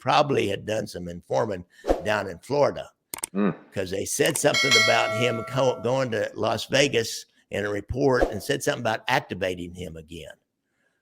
probably had done some informing down in Florida, because they said something about him going to Las Vegas in a report and said something about activating him again.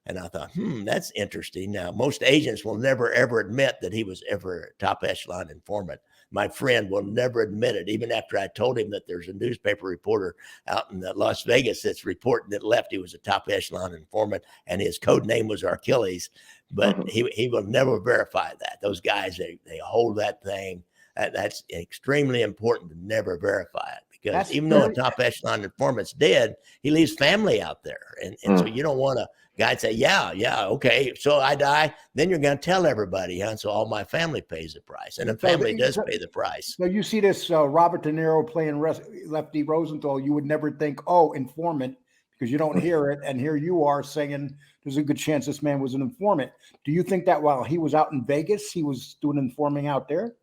And I thought, that's interesting. Now, most agents will never, ever admit that he was ever a top echelon informant. My friend will never admit it, even after I told him that there's a newspaper reporter out in Las Vegas that's reporting that Lefty was a top echelon informant and his code name was Achilles. But he will never verify that. Those guys, they hold that thing. That's extremely important to never verify it. Because even though a top echelon informant's dead, he leaves family out there. And so you don't want a guy say, yeah, okay, so I die, then you're going to tell everybody, and so all my family pays the price. And the family does pay the price. So you see this Robert De Niro playing Lefty Rosenthal, you would never think, oh, informant, because you don't hear it. And here you are saying there's a good chance this man was an informant. Do you think that while he was out in Vegas, he was doing informing out there?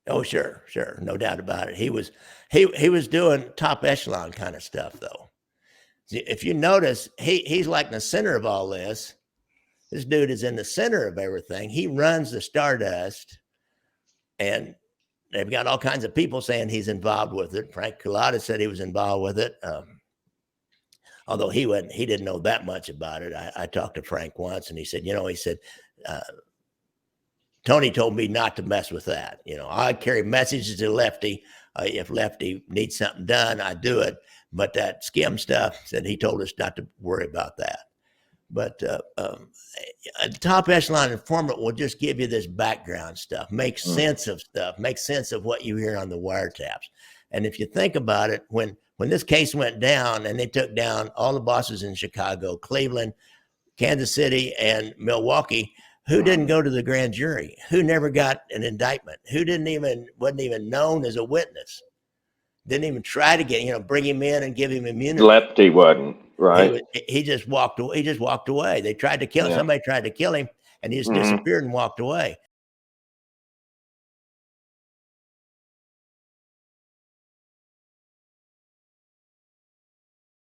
Oh, sure. No doubt about it. He was doing top echelon kind of stuff, though. If you notice, he's like in the center of all this. This dude is in the center of everything. He runs the Stardust, and they've got all kinds of people saying he's involved with it. Frank Culotta said he was involved with it, although he didn't know that much about it. I talked to Frank once, and he said, Tony told me not to mess with that. I carry messages to Lefty. If Lefty needs something done, I do it. But that skim stuff, said he told us not to worry about that. But a top echelon informant will just give you this background stuff, make sense of stuff, make sense of what you hear on the wiretaps. And if you think about it, when this case went down and they took down all the bosses in Chicago, Cleveland, Kansas City, and Milwaukee, who didn't go to the grand jury? Who never got an indictment? Who wasn't even known as a witness? Didn't even try to bring him in and give him immunity. Lefty wasn't, right? He just walked away. They tried to kill him. Somebody tried to kill him, and he just disappeared and walked away.